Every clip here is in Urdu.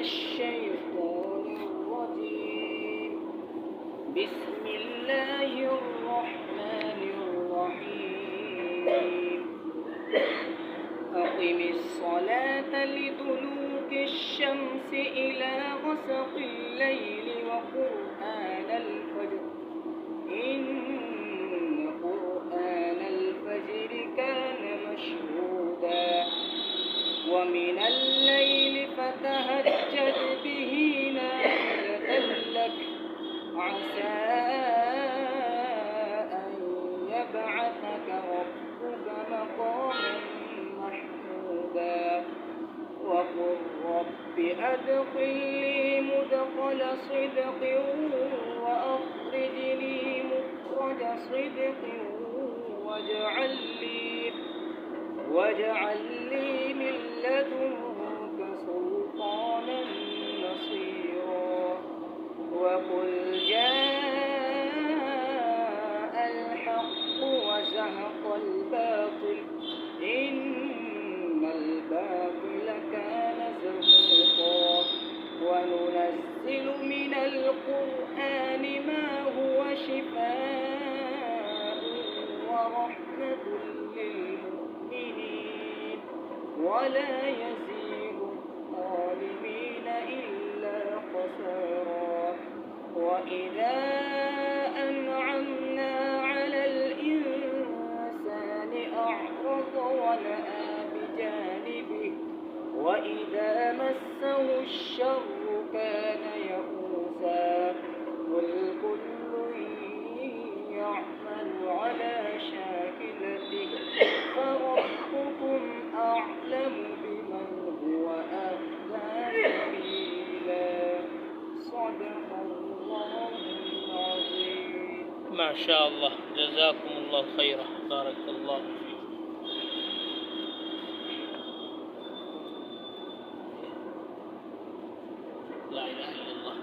الشيطان الرجيم. بسم الله الرحمن الرحيم. أقم الصلاة لدلوك الشمس إلى غسق الليل وقرآن الفجر إن قرآن الفجر كان مشهودا ومن الليل فتهجد به نافلة لك عسى أن يبعثك ربك مقاما محمودا وقل رب أدخلني مدخل صدق وأخرجني مخرج صدق واجعل لي من لدنك سلطانا نصيرا وقل جاء الحق وزهق الباطل إن الباطل كان زهوقا وننزل من القرآن ما هو شفاء ورحمة للمؤمنين ولا يزيد الظالمين إلا خسارا وإذا أنعمنا على الإنسان أعرض ونأى بجانبه وإذا مسه الشر كان يئوسا قل كل يعمل على شاكلته فربكم أعلم بمن هو أهدى سبيلا صدق الله العظيم. ما شاء الله، جزاكم الله خيرا، بارك الله فيكم. لا إله إلا الله.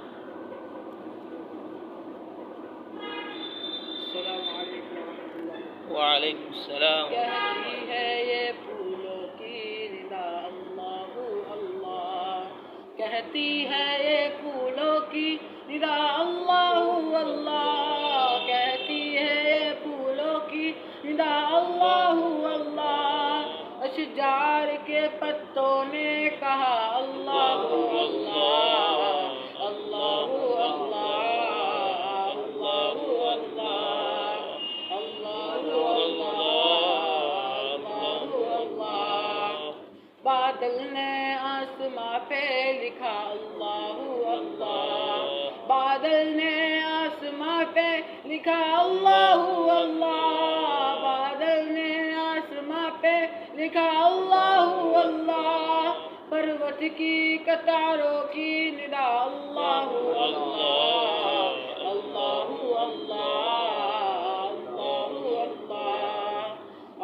السلام عليكم ورحمة الله. وعليكم السلام. کہتی ہے یہ پھولوں کی ندا اللہ اللہ، کہتی ہے یہ پھولوں کی ندا اللہ اللہ، کہتی ہے یہ پھولوں کی ندا اللہ اللہ، اشجار کے پتوں نے کہا اللہ اللہ اللہ اللہ اللہ اللہ اللہ۔ بادل نے آسماں پہ لکھا اللہ اللہ، بادل نے آسماں پہ لکھا اللہ اللہ، بادل نے آسماں پہ لکھا اللہ اللہ، پروت کی قطاروں کی ندا اللہ اللہ اللہ اللہ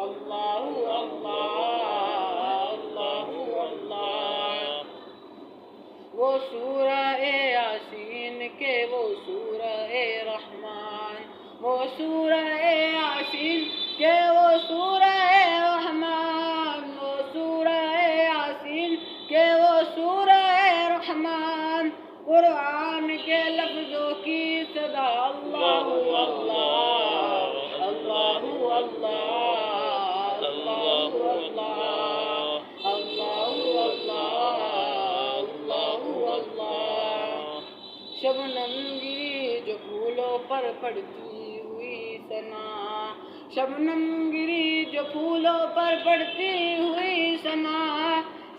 اللہ اللہ اللہ۔ وہ سورہ یاسین کے وہ سورہ رحمان، وہ سورہ یاسین کے وہ سورہ رحمان، وہ سورہ یاسین کے وہ سورہ رحمان، قرآن کے لفظوں کی صدا اللہ اللہ اللہ اللہ اللہ اللہ اللہ اللہ۔ شبنم گری جو پھولوں پر پڑتی ہوئی ثنا، شبنم گری جو پھولوں پر پڑتی ہوئی ثنا،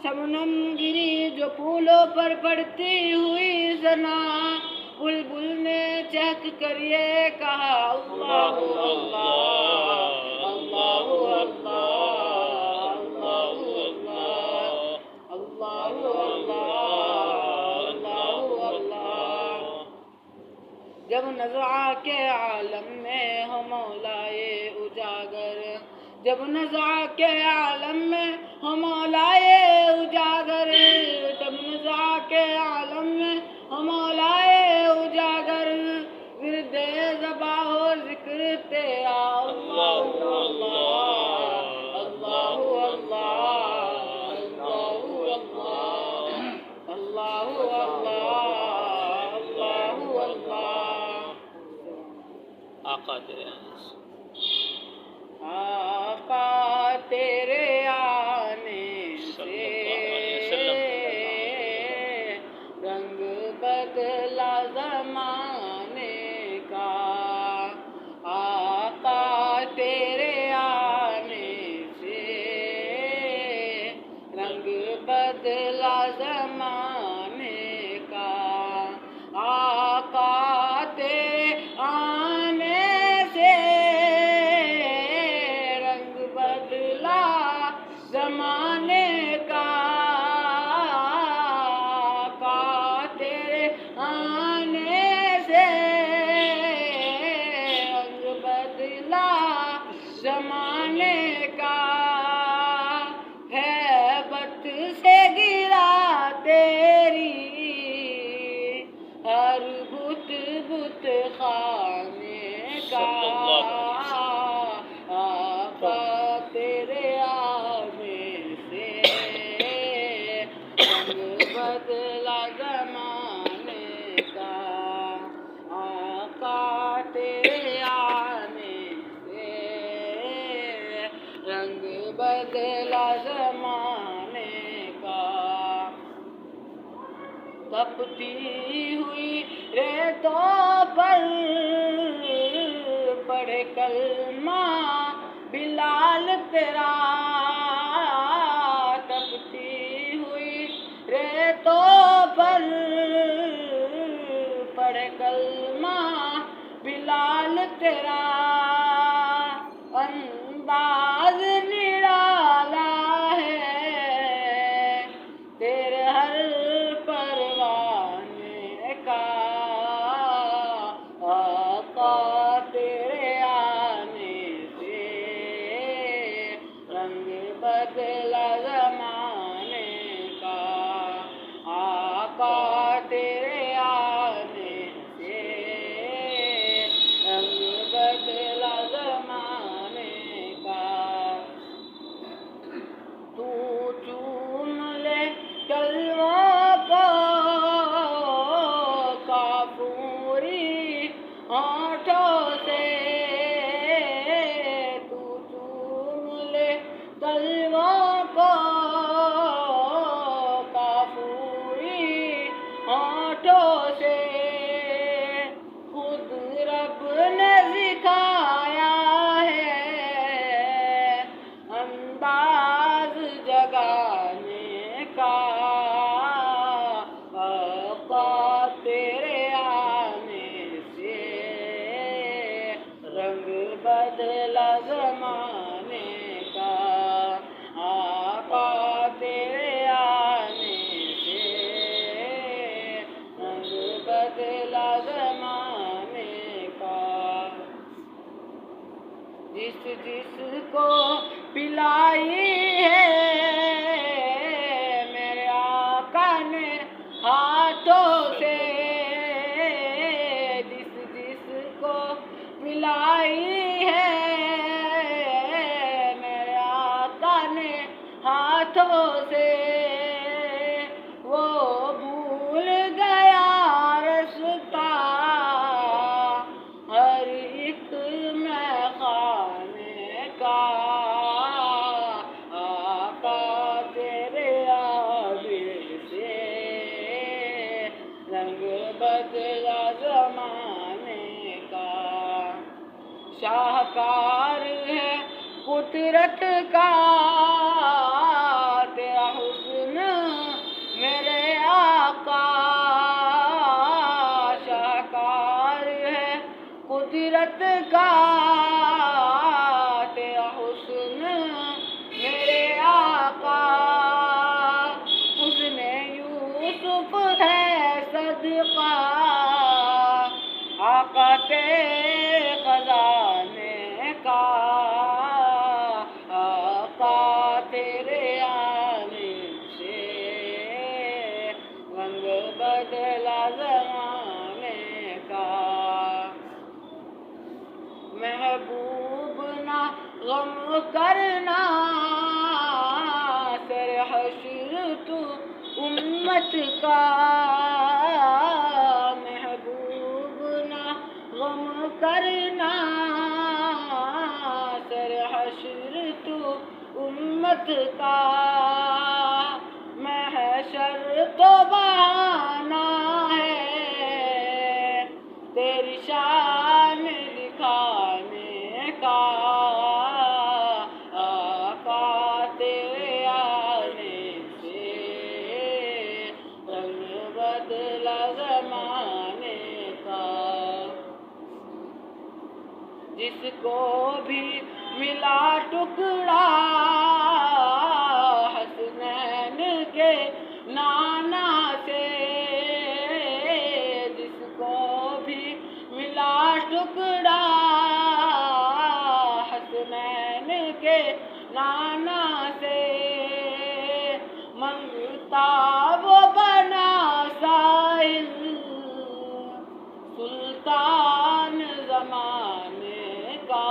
شبنم گری جو پھولوں پر پڑتی ہوئی ثنا، بلبل نے چہک کر یہ کہا اللہ اللہ اللہ اللہ اللہ اللہ۔ جب نزعہ کے عالم میں ہو مولائے اجاگر، جب نزعہ کے عالم میں ہو مولائے اجاگر، جب نزعہ کے عالم میں ہو مولائے اجاگر، ورد زباں ہو ذکر تیرا اللہ اللہ اللہ اللہ اللہ اللہ آقا تیرے آنے سے آقا تیرے آنے صلی اللہ علیہ وسلم رنگ بدلا زمانے کا آقا تیرے آنے سے رنگ بدلا زمانے کا آقا تیرے آنے سے رنگ بدلا زمانے کا آقا تیرے آنے سے رنگ بدلا زمانے کا ہیبت سے گرا تیری ہر بت بت خانے کا آقا تیرے آنے سے رنگ بدلا زمانے کا آقا تیرے آنے سے رنگ بدلا زمانے کا تپتی ہوئی ریتوں پر پڑھے کلمہ بلال تیرا تپتی ہوئی ریتوں پر پڑھے کلمہ بلال تیرا انداز نرالا ہے تیرے ہر پروانے کا آقا تیرے آنے سے رنگ بدلا زمانے کا آقا تیرے آنے سے رنگ بدلا زمانے کا تو چوم لے کلموں کو کافوری ہونٹوں سے تو چوم لے کلموں کو کافوری ہونٹوں سے خود رب نے سکھایا ہے انداز جگانے کا آقا تیرے آنے سے رنگ بدلا زمانے کا آقا تیرے آنے سے رنگ بدلا زمانے کا جس جس کو پلائی ہے میرے آقا نے ہاتھوں سے جس جس کو پلائی ہے میرے آقا نے ہاتھوں سے وہ بھول گیا رستا ہر ایک میں خانے کا آقا تیرے آنے سے رنگ بدلا زمانے کا شاہکار ہے قدرت کا تیرا حسن میرے آقا شاہکار ہے قدرت کا تیرا حسن میرے آقا حسن یوسف ہے صدقہ آقا تیرے خزانے کا آقا تیرے آنے سے رنگ بدلا زمانے کا محبوب نہ غم کرنا سر حشر تو امت کا محبوب نہ غم کرنا سر حشر تو امت کا، محشر تو بہانہ ہے تیری شان دکھانے کا، آقا تیرے آنے سے رنگ بدلا زمانے کا، جس کو بھی ملا ٹکڑا حسنین کے نانا سے، جس کو بھی ملا ٹکڑا حسنین کے نانا سے، منگتا وہ بنا سائل سلطان زمانے کا،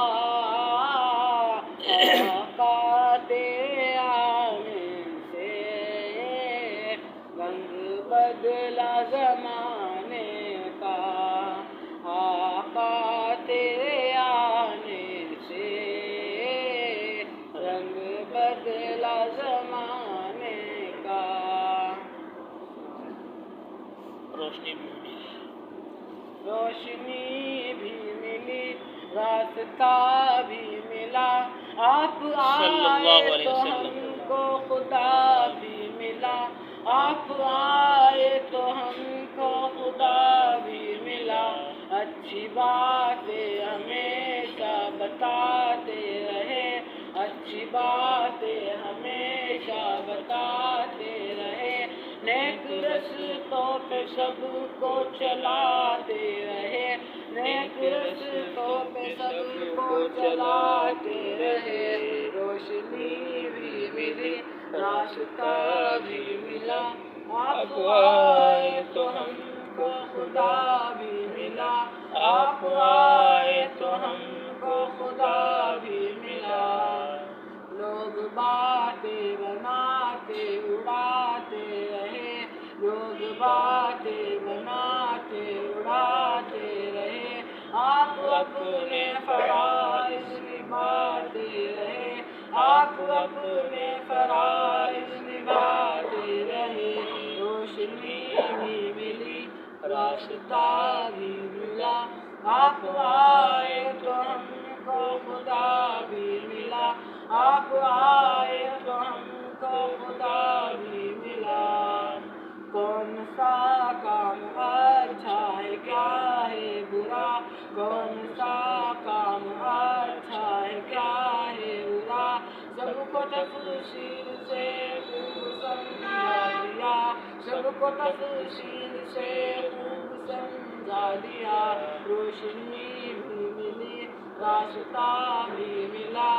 آقا تیرے آنے سے رنگ بدلا زمانے کا، آقا تیرے آنے سے رنگ بدلا زمانے کا، روشنی بھی ملی، روشنی بھی ملی راستہ بھی ملا، آپ صلی اللہ آئے علیہ تو وسلم۔ ہم کو خدا بھی ملا، آپ آئے تو ہم کو خدا بھی ملا، اچھی باتیں ہمیشہ بتاتے رہے، اچھی باتیں ہمیشہ بتاتے رہے، نیک رستوں پہ سب کو چلاتے رہے، نیک رستوں پہ سب کو چلاتے رہے، روشنی بھی ملی راستہ بھی ملا، آپ آئے تو ہم کو خدا بھی ملا، آپ آئے تو ہم کو خدا بھی ملا، لوگ باتیں بناتے اڑاتے رہے، لوگ باتیں بناتے اڑاتے رہے، آپ اپنے فرائض نبھاتے رہے، آپ اپنے فرائض نبھاتے رہے، روشنی بھی ملی راستہ بھی ملا، آپ آئے تو ہم کو خدا بھی ملا، آپ آئے تو ہم کو خدا بھی ملا، کون سا کام اچھا ہے کیا ہے برا، کون سا کام اچھا ہے کیا ہے برا، سب کو تفصیل سے خوب سمجھا دیا، سب کو تفصیل سے خوب سمجھا دیا، روشنی بھی ملی راستہ بھی ملا،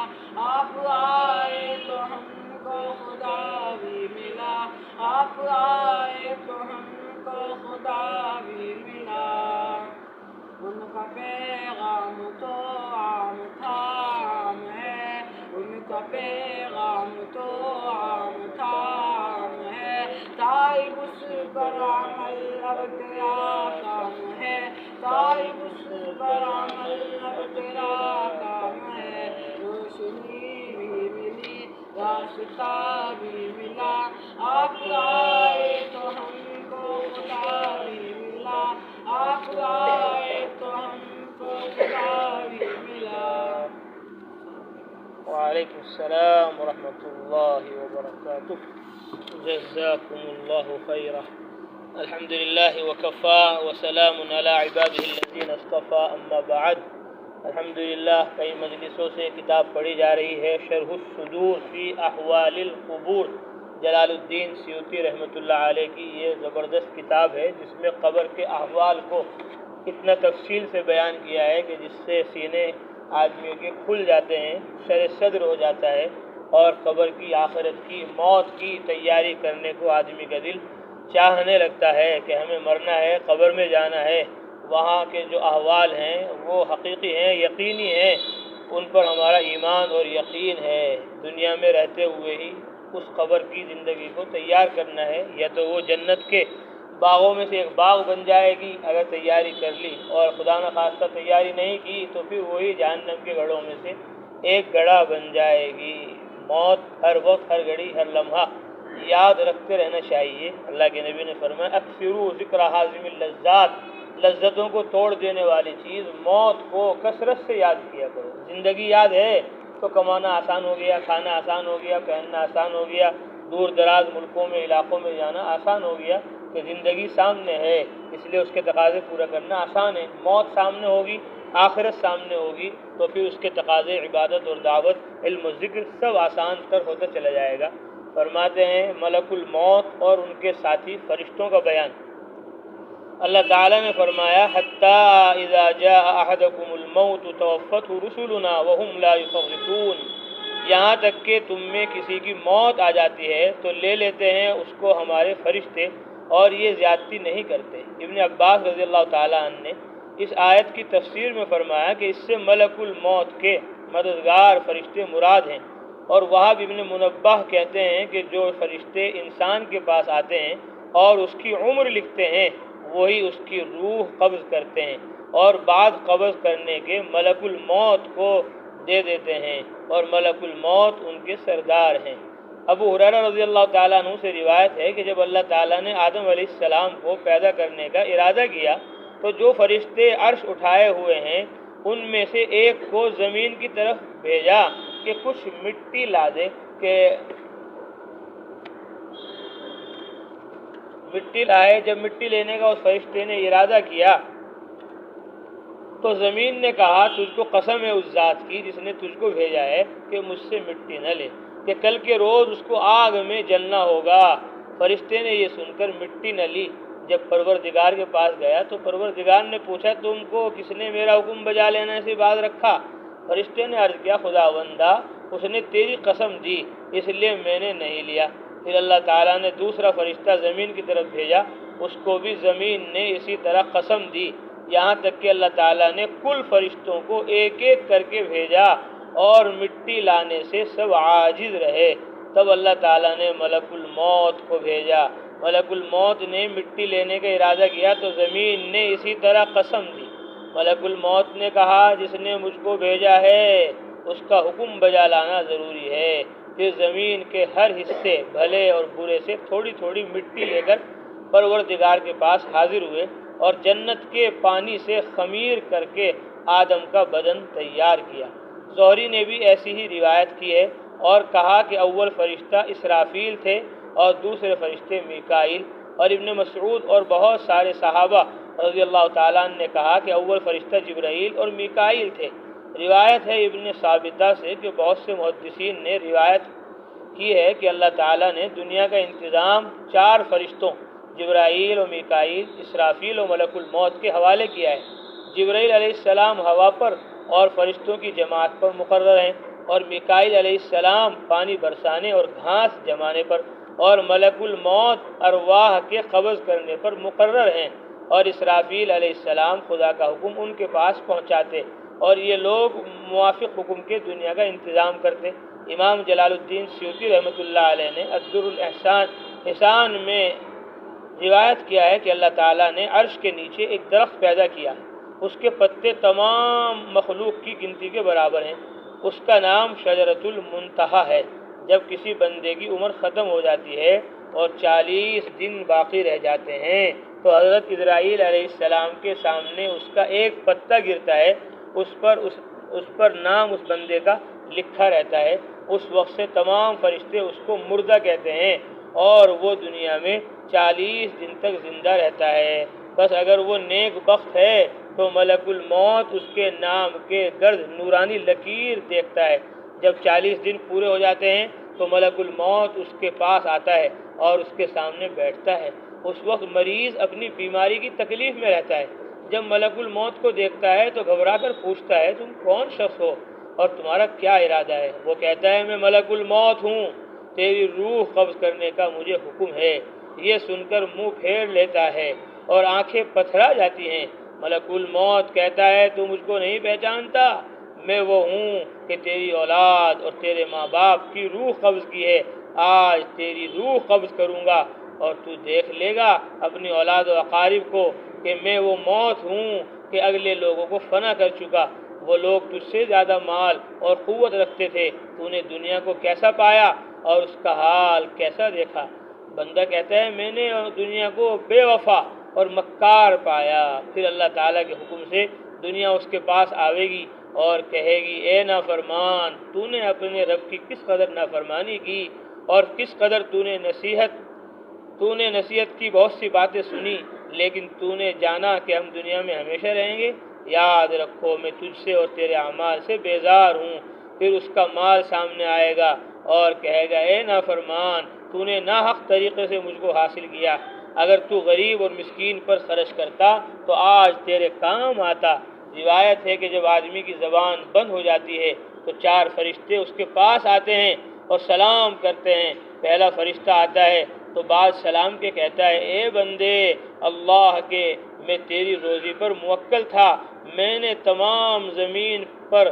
آپ آئے تو ہم کو خدا بھی ملا، آپ آئے تو ہم کو خدا بھی ملا، ان کا پیغام تو عام تھا عام ہے، ان کا پیغام تو عام تھا عام ہے، تائب اس پر عمل اب تیرا کام ہے، تائب اس پر عمل اب تیرا کام ہے، روشنی بھی ملی راستہ بھی ملا، آپ آئے تو ہم کو خدا بھی ملا، آپ آئے تو ہم کو خدا بھی ملا۔ وعلیکم السلام ورحمۃ اللہ وبرکاتہ، جزاکم اللہ خیرا، الحمد للہ وکفا وسلام علی عبادہ الذین اصطفیٰ، اما بعد۔ الحمد للہ کئی مجلسوں سے کتاب پڑھی جا رہی ہے، شرح الصدور فی احوال القبور، جلال الدین سیوطی رحمۃ اللہ علیہ کی یہ زبردست کتاب ہے، جس میں قبر کے احوال کو اتنا تفصیل سے بیان کیا ہے کہ جس سے سینے آدمیوں کے کھل جاتے ہیں، شرح صدر ہو جاتا ہے، اور قبر کی آخرت کی موت کی تیاری کرنے کو آدمی کا دل چاہنے لگتا ہے کہ ہمیں مرنا ہے، قبر میں جانا ہے، وہاں کے جو احوال ہیں وہ حقیقی ہیں، یقینی ہیں، ان پر ہمارا ایمان اور یقین ہے۔ دنیا میں رہتے ہوئے ہی اس قبر کی زندگی کو تیار کرنا ہے، یا تو وہ جنت کے باغوں میں سے ایک باغ بن جائے گی اگر تیاری کر لی، اور خدا نہ خواستہ تیاری نہیں کی تو پھر وہی جہنم کے گڑھوں میں سے ایک گڑھا بن جائے گی۔ موت ہر وقت، ہر گھڑی، ہر لمحہ یاد رکھتے رہنا چاہیے۔ اللہ کے نبی نے فرمایا اکثروا ذکر حازم اللذات، لذتوں کو توڑ دینے والی چیز موت کو کثرت سے یاد کیا کرو۔ زندگی یاد ہے تو کمانا آسان ہو گیا، کھانا آسان ہو گیا، پہننا آسان ہو گیا، دور دراز ملکوں میں، علاقوں میں جانا آسان ہو گیا، کہ زندگی سامنے ہے اس لیے اس کے تقاضے پورا کرنا آسان ہے۔ موت سامنے ہوگی، آخرت سامنے ہوگی، تو پھر اس کے تقاضے عبادت اور دعوت، علم و ذکر سب آسان تر ہوتا چلا جائے گا۔ فرماتے ہیں ملک الموت اور ان کے ساتھی فرشتوں کا بیان، اللہ تعالیٰ نے فرمایا حتیٰ اذا جاء احدکم الموت توفته رسلنا وهم لا يفرطون، یہاں تک کہ تم میں کسی کی موت آ جاتی ہے تو لے لیتے ہیں اس کو ہمارے فرشتے، اور یہ زیادتی نہیں کرتے۔ ابن عباس رضی اللہ تعالیٰ عنہ نے اس آیت کی تفسیر میں فرمایا کہ اس سے ملک الموت کے مددگار فرشتے مراد ہیں، اور وہاب ابن منبہ کہتے ہیں کہ جو فرشتے انسان کے پاس آتے ہیں اور اس کی عمر لکھتے ہیں وہی اس کی روح قبض کرتے ہیں، اور بعد قبض کرنے کے ملک الموت کو دے دیتے ہیں، اور ملک الموت ان کے سردار ہیں۔ ابو ہریرہ رضی اللہ تعالیٰ عنہ سے روایت ہے کہ جب اللہ تعالیٰ نے آدم علیہ السلام کو پیدا کرنے کا ارادہ کیا تو جو فرشتے عرش اٹھائے ہوئے ہیں ان میں سے ایک کو زمین کی طرف بھیجا کہ کچھ مٹی لا دے، کہ مٹی لائے۔ جب مٹی لینے کا اس فرشتے نے ارادہ کیا تو زمین نے کہا تجھ کو قسم ہے اس ذات کی جس نے تجھ کو بھیجا ہے کہ مجھ سے مٹی نہ لے، کہ کل کے روز اس کو آگ میں جلنا ہوگا۔ فرشتے نے یہ سن کر مٹی نہ لی۔ جب پروردگار کے پاس گیا تو پروردگار نے پوچھا تم کو کس نے میرا حکم بجا لینے سے باز رکھا؟ فرشتے نے عرض کیا خداوندہ اس نے تیری قسم دی اس لیے میں نے نہیں لیا۔ پھر اللہ تعالیٰ نے دوسرا فرشتہ زمین کی طرف بھیجا، اس کو بھی زمین نے اسی طرح قسم دی، یہاں تک کہ اللہ تعالیٰ نے کل فرشتوں کو ایک ایک کر کے بھیجا اور مٹی لانے سے سب عاجز رہے۔ تب اللہ تعالیٰ نے ملک الموت کو بھیجا۔ ملک الموت نے مٹی لینے کا ارادہ کیا تو زمین نے اسی طرح قسم دی۔ ملک الموت نے کہا جس نے مجھ کو بھیجا ہے اس کا حکم بجا لانا ضروری ہے۔ پھر زمین کے ہر حصے بھلے اور برے سے تھوڑی تھوڑی مٹی لے کر پروردگار کے پاس حاضر ہوئے اور جنت کے پانی سے خمیر کر کے آدم کا بدن تیار کیا۔ زہری نے بھی ایسی ہی روایت کی ہے اور کہا کہ اول فرشتہ اسرافیل تھے اور دوسرے فرشتے میکائیل، اور ابن مسعود اور بہت سارے صحابہ رضی اللہ تعالیٰ عنہ نے کہا کہ اول فرشتہ جبرائیل اور میکائیل تھے۔ روایت ہے ابن ثابتہ سے کہ بہت سے محدثین نے روایت کی ہے کہ اللہ تعالیٰ نے دنیا کا انتظام 4 فرشتوں جبرائیل و میکائیل، اسرافیل و ملک الموت کے حوالے کیا ہے۔ جبرائیل علیہ السلام ہوا پر اور فرشتوں کی جماعت پر مقرر ہیں، اور میکائیل علیہ السلام پانی برسانے اور گھاس جمانے پر، اور ملک الموت ارواح کے قبض کرنے پر مقرر ہیں، اور اسرافیل علیہ السلام خدا کا حکم ان کے پاس پہنچاتے، اور یہ لوگ موافق حکم کے دنیا کا انتظام کرتے۔ امام جلال الدین سیوطی رحمۃ اللہ علیہ نے الدر الاحسان میں روایت کیا ہے کہ اللہ تعالیٰ نے عرش کے نیچے ایک درخت پیدا کیا، اس کے پتے تمام مخلوق کی گنتی کے برابر ہیں، اس کا نام شجرۃ المنتہا ہے۔ جب کسی بندے کی عمر ختم ہو جاتی ہے اور 40 دن باقی رہ جاتے ہیں تو حضرت اسرائیل علیہ السلام کے سامنے اس کا ایک پتا گرتا ہے، اس پر نام اس بندے کا لکھا رہتا ہے۔ اس وقت سے تمام فرشتے اس کو مردہ کہتے ہیں اور وہ دنیا میں 40 دن تک زندہ رہتا ہے۔ بس اگر وہ نیک بخت ہے تو ملک الموت اس کے نام کے گرد نورانی لکیر دیکھتا ہے۔ جب 40 دن پورے ہو جاتے ہیں تو ملک الموت اس کے پاس آتا ہے اور اس کے سامنے بیٹھتا ہے۔ اس وقت مریض اپنی بیماری کی تکلیف میں رہتا ہے۔ جب ملک الموت کو دیکھتا ہے تو گھبرا کر پوچھتا ہے تم کون شخص ہو اور تمہارا کیا ارادہ ہے؟ وہ کہتا ہے میں ملک الموت ہوں، تیری روح قبض کرنے کا مجھے حکم ہے۔ یہ سن کر منہ پھیر لیتا ہے اور آنکھیں پتھرا جاتی ہیں۔ ملک الموت کہتا ہے تو مجھ کو نہیں پہچانتا؟ میں وہ ہوں کہ تیری اولاد اور تیرے ماں باپ کی روح قبض کی ہے، آج تیری روح قبض کروں گا۔ اور تو دیکھ لے گا اپنی اولاد و اقارب کو کہ میں وہ موت ہوں کہ اگلے لوگوں کو فنا کر چکا۔ وہ لوگ تجھ سے زیادہ مال اور قوت رکھتے تھے، تو نے دنیا کو کیسا پایا اور اس کا حال کیسا دیکھا۔ بندہ کہتا ہے میں نے دنیا کو بے وفا اور مکار پایا۔ پھر اللہ تعالیٰ کے حکم سے دنیا اس کے پاس آئے گی اور کہے گی اے نافرمان، تو نے اپنے رب کی کس قدر نافرمانی کی اور کس قدر تو نے نصیحت کی بہت سی باتیں سنی، لیکن تو نے جانا کہ ہم دنیا میں ہمیشہ رہیں گے۔ یاد رکھو میں تجھ سے اور تیرے اعمال سے بیزار ہوں۔ پھر اس کا مال سامنے آئے گا اور کہے گا اے نافرمان، تو نے ناحق طریقے سے مجھ کو حاصل کیا۔ اگر تو غریب اور مسکین پر خرچ کرتا تو آج تیرے کام آتا۔ روایت ہے کہ جب آدمی کی زبان بند ہو جاتی ہے تو 4 فرشتے اس کے پاس آتے ہیں اور سلام کرتے ہیں۔ پہلا فرشتہ آتا ہے تو بعد سلام کے کہتا ہے اے بندے اللہ کے، میں تیری روزی پر موکل تھا، میں نے تمام زمین پر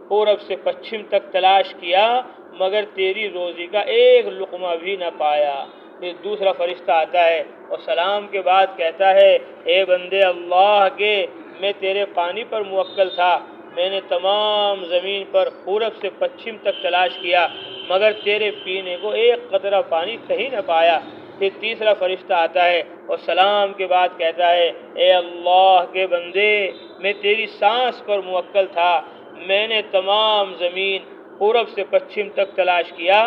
پورب سے پچھم تک تلاش کیا مگر تیری روزی کا ایک لقمہ بھی نہ پایا۔ پھر دوسرا فرشتہ آتا ہے اور سلام کے بعد کہتا ہے اے بندے اللہ کے، میں تیرے پانی پر موکل تھا، میں نے تمام زمین پر پورب سے پچھم تک تلاش کیا مگر تیرے پینے کو ایک قطرہ پانی کہیں نہ پایا۔ پھر تیسرا فرشتہ آتا ہے اور سلام کے بعد کہتا ہے اے اللہ کے بندے، میں تیری سانس پر موکل تھا، میں نے تمام زمین پورب سے پچھم تک تلاش کیا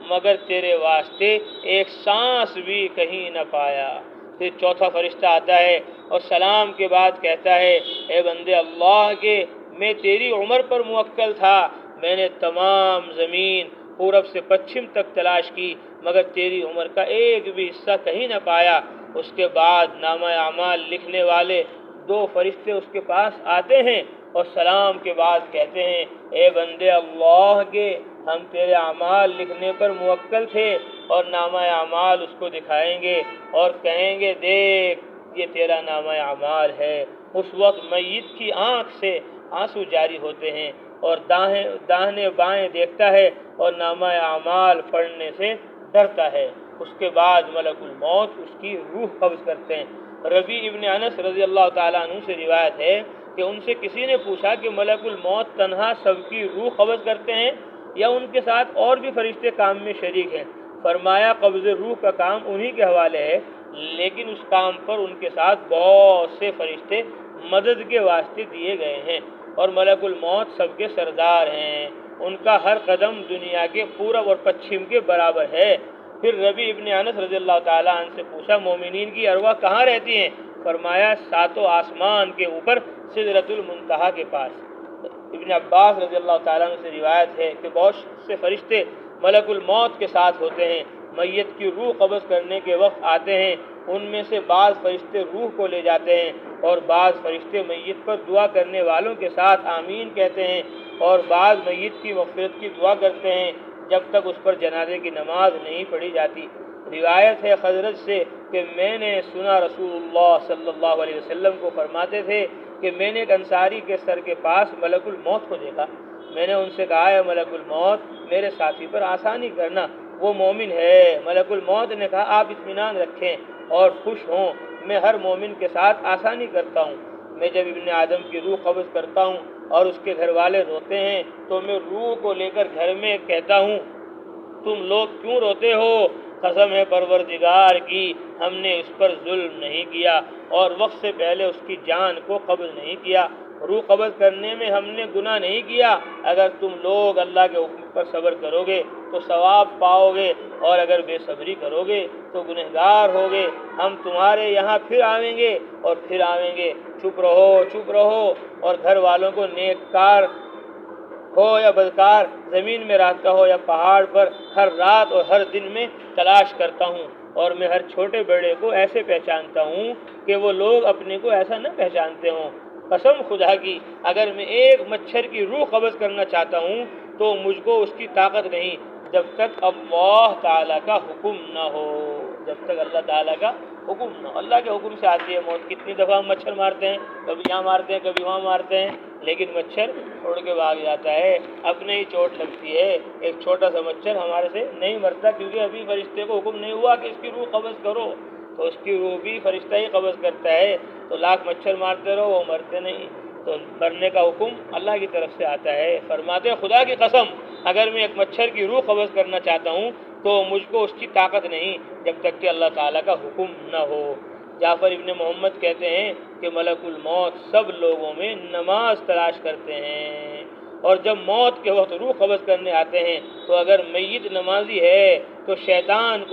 مگر تیرے واسطے ایک سانس بھی کہیں نہ پایا۔ پھر چوتھا فرشتہ آتا ہے اور سلام کے بعد کہتا ہے اے بندے اللہ کے، میں تیری عمر پر موکل تھا، میں نے تمام زمین پورب سے پچھم تک تلاش کی مگر تیری عمر کا ایک بھی حصہ کہیں نہ پایا۔ اس کے بعد نامہ اعمال لکھنے والے 2 فرشتے اس کے پاس آتے ہیں اور سلام کے بعد کہتے ہیں اے بندے اللہ کے، ہم تیرے اعمال لکھنے پر موکل تھے، اور نامہ اعمال اس کو دکھائیں گے اور کہیں گے دیکھ یہ تیرا نامہ اعمال ہے۔ اس وقت میت کی آنکھ سے آنسو جاری ہوتے ہیں اور داہنے بائیں دیکھتا ہے اور نامہ اعمال پڑھنے سے ڈرتا ہے۔ اس کے بعد ملک الموت اس کی روح قبض کرتے ہیں۔ ربیع ابن انس رضی اللہ تعالیٰ عنہ سے روایت ہے کہ ان سے کسی نے پوچھا کہ ملک الموت تنہا سب کی روح قبض کرتے ہیں یا ان کے ساتھ اور بھی فرشتے کام میں شریک ہیں؟ فرمایا قبض روح کا کام انہی کے حوالے ہے، لیکن اس کام پر ان کے ساتھ بہت سے فرشتے مدد کے واسطے دیے گئے ہیں، اور ملک الموت سب کے سردار ہیں، ان کا ہر قدم دنیا کے پورب اور پچھم کے برابر ہے۔ پھر ربیع ابن انس رضی اللہ تعالیٰ عنہ سے پوچھا مومنین کی ارواح کہاں رہتی ہیں؟ فرمایا 7 آسمان کے اوپر سدرۃ المنتہا کے پاس۔ ابن عباس رضی اللہ تعالیٰ عنہ سے روایت ہے کہ بہت سے فرشتے ملک الموت کے ساتھ ہوتے ہیں، میت کی روح قبض کرنے کے وقت آتے ہیں، ان میں سے بعض فرشتے روح کو لے جاتے ہیں اور بعض فرشتے میت پر دعا کرنے والوں کے ساتھ آمین کہتے ہیں، اور بعض میت کی مغفرت کی دعا کرتے ہیں جب تک اس پر جنازے کی نماز نہیں پڑھی جاتی۔ روایت ہے خضرت سے کہ میں نے سنا رسول اللہ صلی اللہ علیہ وسلم کو فرماتے تھے کہ میں نے ایک انصاری کے سر کے پاس ملک الموت کو دیکھا، میں نے ان سے کہا ہے ملک الموت میرے ساتھی پر آسانی کرنا، وہ مومن ہے۔ ملک الموت نے کہا آپ اطمینان رکھیں اور خوش ہوں، میں ہر مومن کے ساتھ آسانی کرتا ہوں۔ میں جب ابن آدم کی روح قبض کرتا ہوں اور اس کے گھر والے روتے ہیں تو میں روح کو لے کر گھر میں کہتا ہوں تم لوگ کیوں روتے ہو؟ قسم ہے پروردگار کی ہم نے اس پر ظلم نہیں کیا اور وقت سے پہلے اس کی جان کو قبض نہیں کیا، روح قبض کرنے میں ہم نے گناہ نہیں کیا۔ اگر تم لوگ اللہ کے حکم پر صبر کرو گے تو ثواب پاؤ گے، اور اگر بے صبری کرو گے تو گنہگار ہوگے۔ ہم تمہارے یہاں پھر آئیں گے اور پھر آئیں گے، چپ رہو اور گھر والوں کو نیک کار ہو یا بدکار، زمین میں رہتا ہو یا پہاڑ پر، ہر رات اور ہر دن میں تلاش کرتا ہوں، اور میں ہر چھوٹے بڑے کو ایسے پہچانتا ہوں کہ وہ لوگ اپنے کو ایسا نہ پہچانتے ہوں۔ قسم خدا کی اگر میں ایک مچھر کی روح قبض کرنا چاہتا ہوں تو مجھ کو اس کی طاقت نہیں، جب تک اللہ تعالیٰ کا حکم نہ ہو، جب تک اللہ تعالیٰ کا حکم نہ ہو۔ اللہ کے حکم سے آتی ہے موت۔ کتنی دفعہ ہم مچھر مارتے ہیں، کبھی یہاں مارتے ہیں کبھی وہاں مارتے ہیں، لیکن مچھر اڑ کے بھاگ جاتا ہے، اپنے ہی چوٹ لگتی ہے۔ ایک چھوٹا سا مچھر ہمارے سے نہیں مرتا، کیونکہ ابھی فرشتے کو حکم نہیں ہوا کہ اس کی روح قبض کرو، تو اس کی روح بھی فرشتہ ہی قبض کرتا ہے۔ تو لاکھ مچھر مارتے رہو، وہ مرتے نہیں۔ تو مرنے کا حکم اللہ کی طرف سے آتا ہے۔ فرماتے ہیں خدا کی قسم اگر میں ایک مچھر کی روح قبض کرنا چاہتا ہوں تو مجھ کو اس کی طاقت نہیں جب تک کہ اللہ تعالیٰ کا حکم نہ ہو۔ جعفر ابن محمد کہتے ہیں کہ ملک الموت سب لوگوں میں نماز تلاش کرتے ہیں، اور جب موت کے وقت روح قبض کرنے آتے ہیں تو اگر میت نمازی ہے تو شیطان